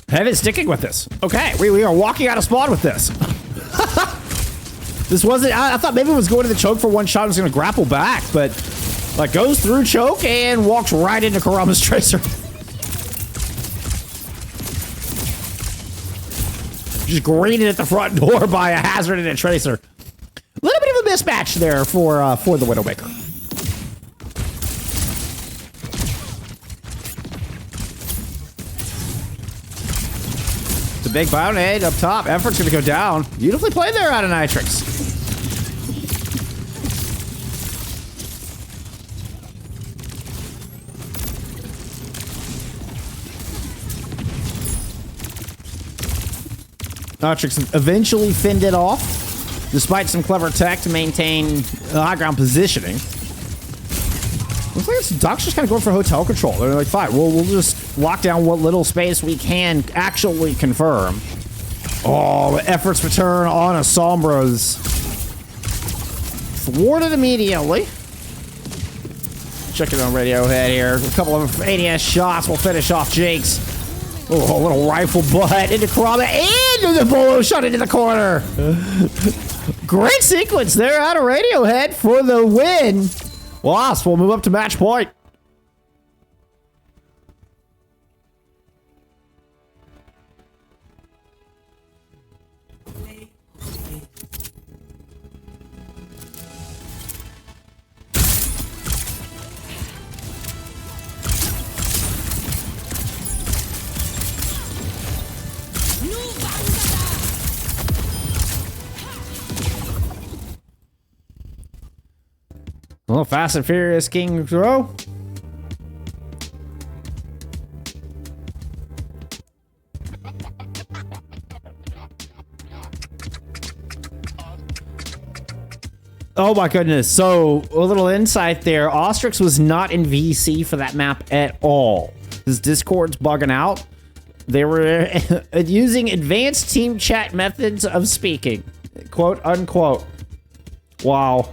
Have it sticking with this. Okay, we are walking out of spawn with this. This wasn't, I thought maybe it was going to the choke for one shot and was going to grapple back, but like goes through choke and walks right into Karama's Tracer. Just greeted at the front door by a Hazard and a Tracer. A little bit of a mismatch there for the Widowmaker. The big bound aid up top. Effort's gonna go down. Beautifully played there out of Nitrix. Nitrix eventually fended it off, despite some clever tech to maintain high ground positioning. Looks like this Duck's just kind of going for hotel control. They're like, fine, we'll just lock down what little space we can actually confirm. Oh, efforts return on Asombra's. Thwarted immediately. Checking on Radiohead here. A couple of ADS shots will finish off Jake's. Oh, a little rifle butt into Karama and the bolo shot into the corner. Great sequence there out of Radiohead for the win. Wasp will move up to match point. A little Fast and Furious King throw. Oh my goodness. So, a little insight there. Ostrix was not in VC for that map at all. His Discord's bugging out. They were using advanced team chat methods of speaking. Quote, unquote. Wow.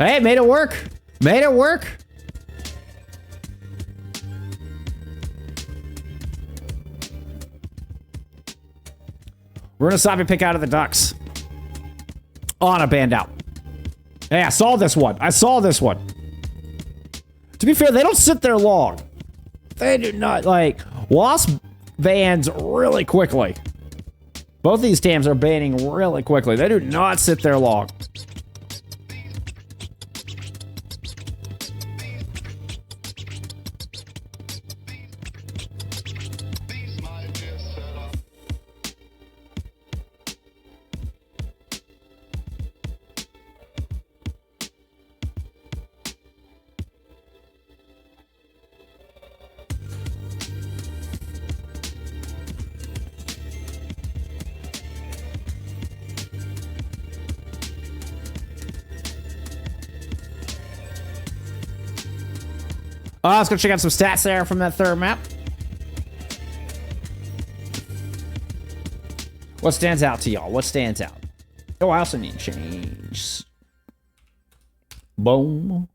Hey, made it work. Made it work. Runasapi pick out of the Ducks. On a band out. Hey, I saw this one. I saw this one. To be fair, they don't sit there long. They do not, like, Wasp bans really quickly. Both these teams are banning really quickly. They do not sit there long. Let's go check out some stats there from that third map. What stands out to y'all? What stands out? Oh, I also need to change. Boom.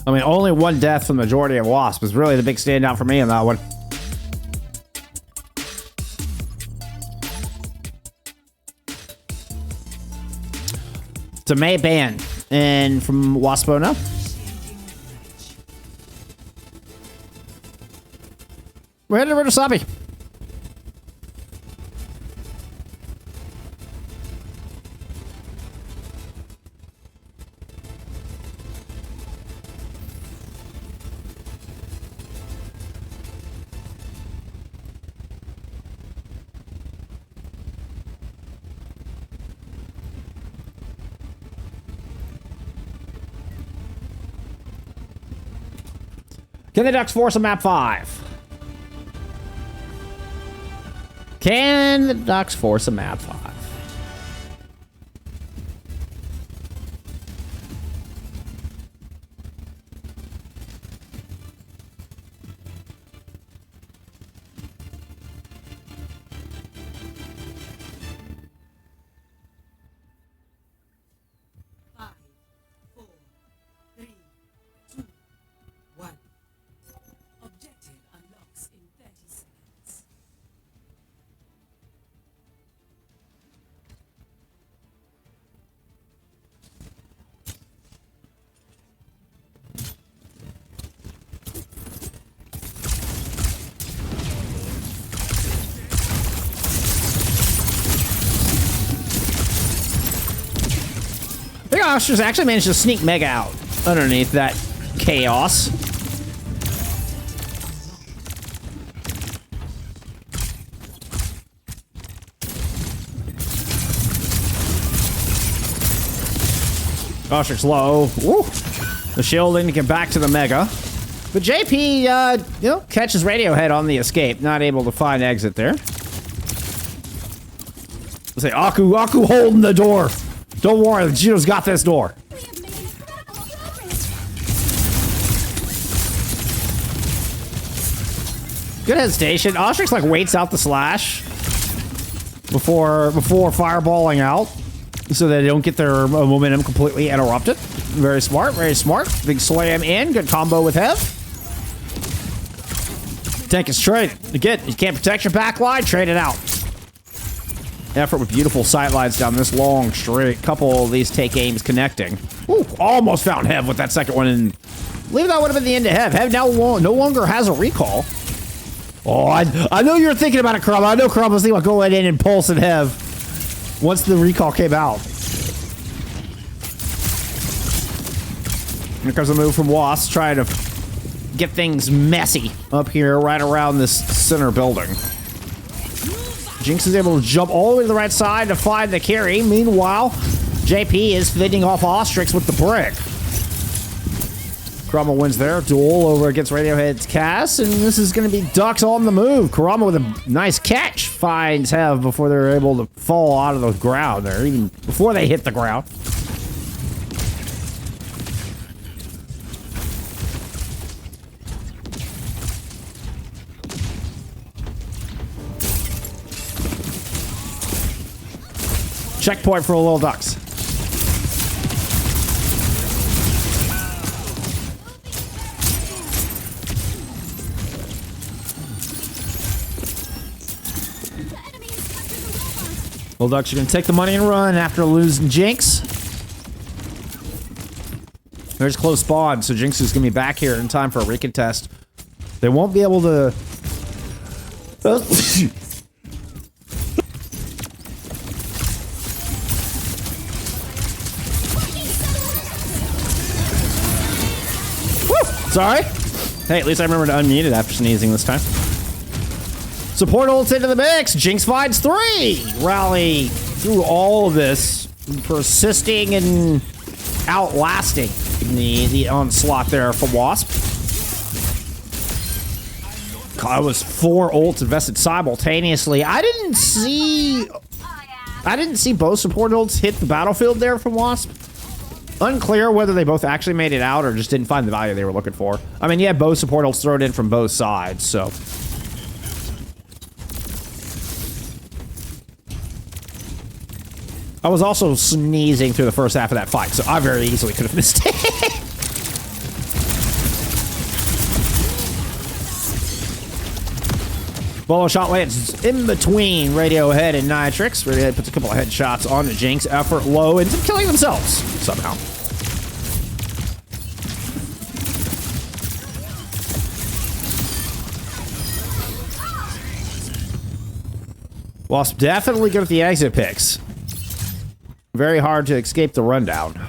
I mean, only one death from the majority of Wasp is really the big standout for me in that one. It's a May ban. And from Waspo now. We're headed to Runasapi. Can the Ducks force a map 5? Can the Ducks force a map 5? Just actually managed to sneak Mega out underneath that chaos. Ostric's low. Woo. The shielding to get back to the Mega. But JP, you know, catches Radiohead on the escape. Not able to find exit there. Let's say Aku holding the door. Don't worry, Gino's got this door. Good hesitation. Ostrix like waits out the slash before fireballing out, so that they don't get their momentum completely interrupted. Very smart, very smart. Big slam in, good combo with Hev. Tank is traded. Again, you can't protect your backline, trade it out. Effort with beautiful sight lines down this long straight. Couple of these take aims connecting. Ooh, almost found Hev with that second one, and I believe that would have been the end of Hev. Hev now no longer has a recall. Oh, I know you were thinking about it, Crumb. I know Crumb was thinking about going in and pulsing Hev once the recall came out. Here comes a move from Wasp, trying to get things messy up here right around this center building. Jinx is able to jump all the way to the right side to find the carry. Meanwhile, JP is fending off Ostrix with the brick. Kurama wins there. Duel over against Radiohead's Cass, and this is going to be Ducks on the move. Kurama with a nice catch finds Hev before they're able to fall out of the ground there, even before they hit the ground. Checkpoint for the little Ducks. Little Ducks are going to take the money and run after losing Jinx. There's close spawn, so Jinx is going to be back here in time for a recontest. They won't be able to... Sorry. Hey, at least I remember to unmute it after sneezing this time. Support ults into the mix. Jinx finds 3. Rally through all of this, persisting and outlasting the onslaught there from Wasp. God, it was 4 ults invested simultaneously. I didn't see both support ults hit the battlefield there from Wasp. Unclear whether they both actually made it out or just didn't find the value they were looking for. I mean, yeah, both support ults thrown in from both sides, so. I was also sneezing through the first half of that fight, so I very easily could have missed it. Bolo shot lands in between Radiohead and Nitrix. Radiohead puts a couple of headshots on the Jinx. Effort low, ends up killing themselves somehow. Wasp definitely good at the exit picks. Very hard to escape the rundown.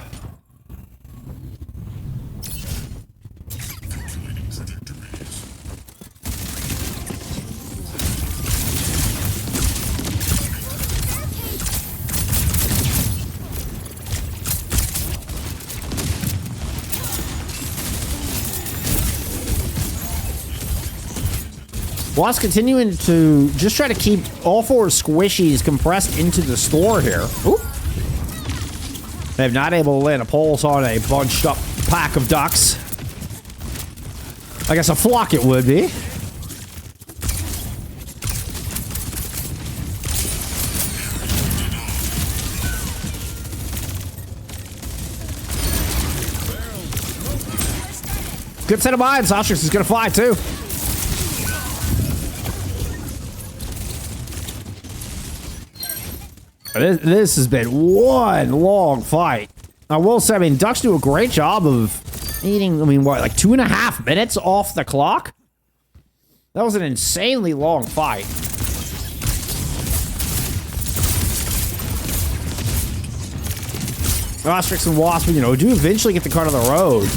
Wasp continuing to just try to keep all four squishies compressed into the store here. Oop. They're not able to land a pulse on a bunched up pack of ducks. I guess a flock it would be. Good set of mines. Ostrix is going to fly too. This has been one long fight. I will say, I mean, Ducks do a great job of eating, I mean, what, like 2.5 minutes off the clock? That was an insanely long fight. Ostrix and Wasp, you know, do eventually get the cart on the road.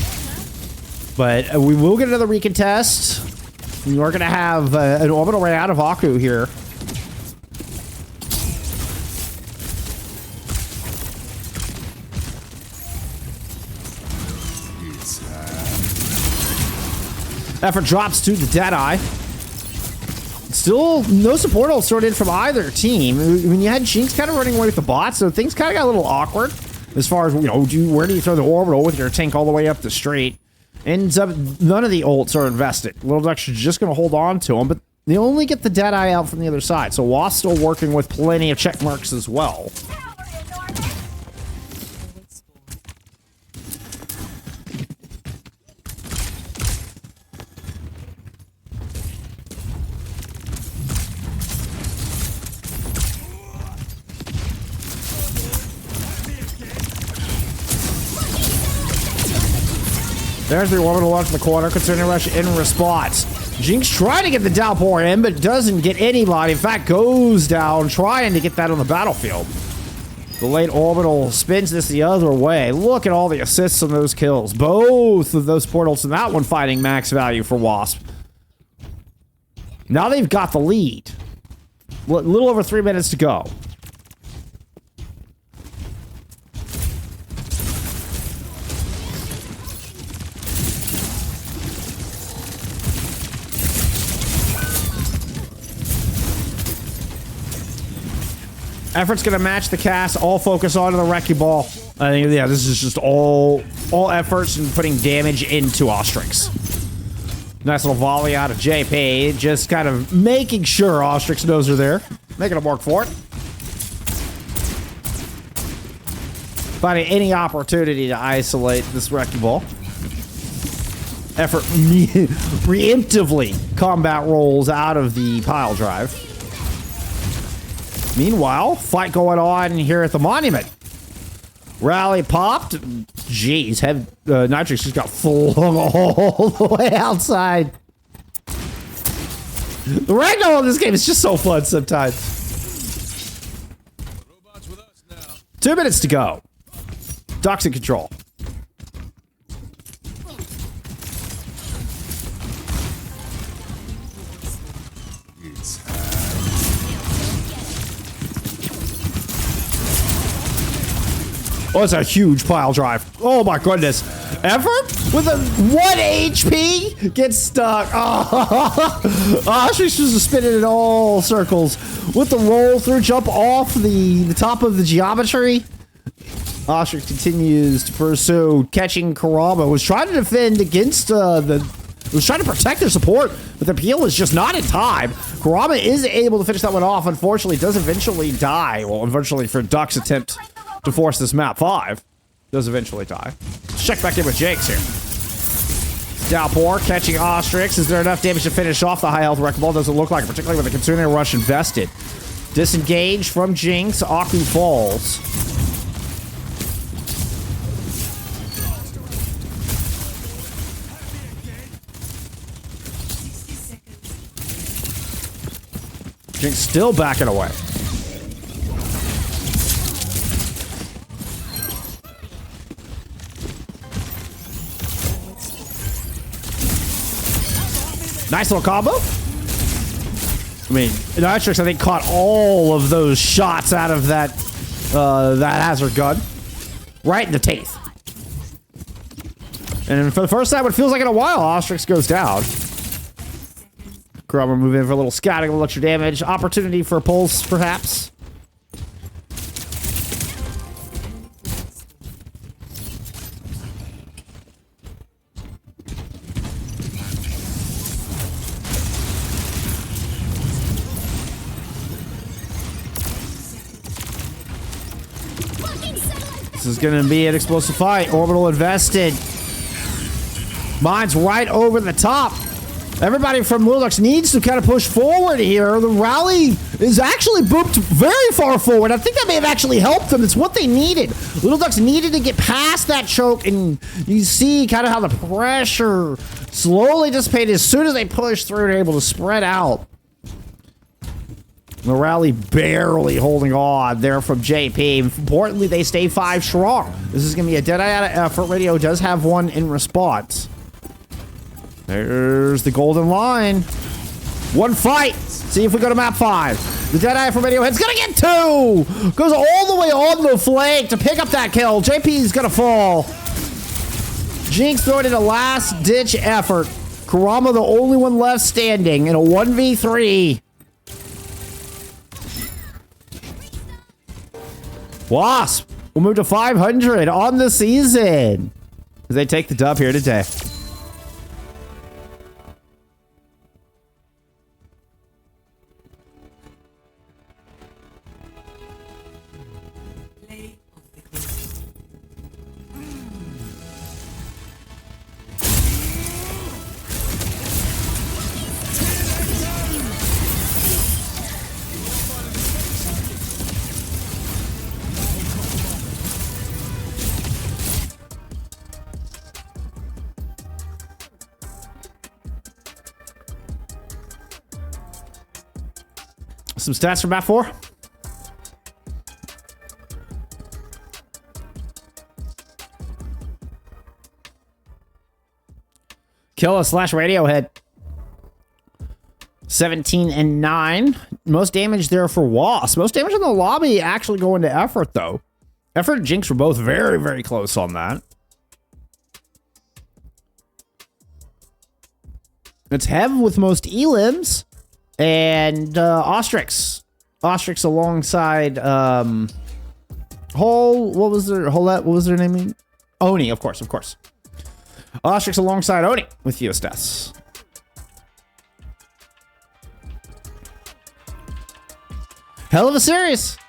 But we will get another recontest. We are going to have an orbital ray out of Aku here. Effort drops to the Deadeye. Still no support all sorted from either team. I mean, you had Jinx kind of running away with the bot, so things kind of got a little awkward as far as, you know, where do you throw the orbital with your tank all the way up the street? Ends up, none of the ults are invested. Little Ducks are just going to hold on to them, but they only get the Deadeye out from the other side. So Wasp still working with plenty of check marks as well. There's the orbital launch in the corner, concerning rush in response. Jinx trying to get the downpour in, but doesn't get anybody. In fact, goes down, trying to get that on the battlefield. The late orbital spins this the other way. Look at all the assists on those kills. Both of those portals and that one fighting max value for Wasp. Now they've got the lead. A little over 3 minutes to go. Effort's gonna match the cast, all focus onto the Wrecking Ball. I think, yeah, this is just all efforts and putting damage into Ostrix. Nice little volley out of JP, just kind of making sure Ostrix knows they're there. Making them work for it. Finding any opportunity to isolate this Wrecking Ball. Effort preemptively combat rolls out of the pile drive. Meanwhile, fight going on here at the monument. Rally popped. Jeez, Nitrix just got flung all the way outside. The ragdoll in this game is just so fun sometimes. 2 minutes to go. Ducks in control. Oh, it's a huge pile drive. Oh my goodness. Effort with a 1 HP gets stuck. Oh, she's just spinning in all circles with the roll through, jump off the top of the geometry. Ostrix continues to pursue, catching Kurama. Was trying to defend against was trying to protect their support, but the peel is just not in time. Kurama is able to finish that one off. Unfortunately, does eventually die. Well, unfortunately for Duck's attempt to force this map 5, does eventually die. Let's check back in with Jakes here. Downpour catching Ostrix. Is there enough damage to finish off the high health Wrecking Ball? Doesn't look like it, particularly with the Kitsune Rush invested. Disengage from Jinx. Aku falls. Jinx still backing away. Nice little combo. I mean, Nitrix, I think, caught all of those shots out of that hazard gun. Right in the teeth. And for the first time, it feels like in a while, Ostrix goes down. Kurama move in for a little scouting, a little extra damage. Opportunity for a pulse, perhaps. This is going to be an explosive fight. Orbital invested. Mine's right over the top. Everybody from Little Ducks needs to kind of push forward here. The rally is actually booped very far forward. I think that may have actually helped them. It's what they needed. Little Ducks needed to get past that choke, and you see kind of how the pressure slowly dissipated as soon as they pushed through and able to spread out. The rally barely holding on there from JP. Importantly, they stay 5 strong. This is going to be a Deadeye out of effort. Radio does have one in response. There's the golden line. One fight. See if we go to map 5. The Deadeye from Radiohead's gonna get 2. Goes all the way on the flank to pick up that kill. JP's gonna fall. Jinx throwing in a last-ditch effort. Kurama the only one left standing in a 1v3. Wasp will move to 500 on the season as they take the dub here today. Some stats for map 4. Killa / Radiohead. 17 and 9. Most damage there for Wasp. Most damage in the lobby actually going to Effort, though. Effort and Jinx were both very, very close on that. It's Hev with most elims. And Ostrix. Ostrix alongside what was their name? Oni, of course. Ostrix alongside Oni with Eustas. Hell of a series.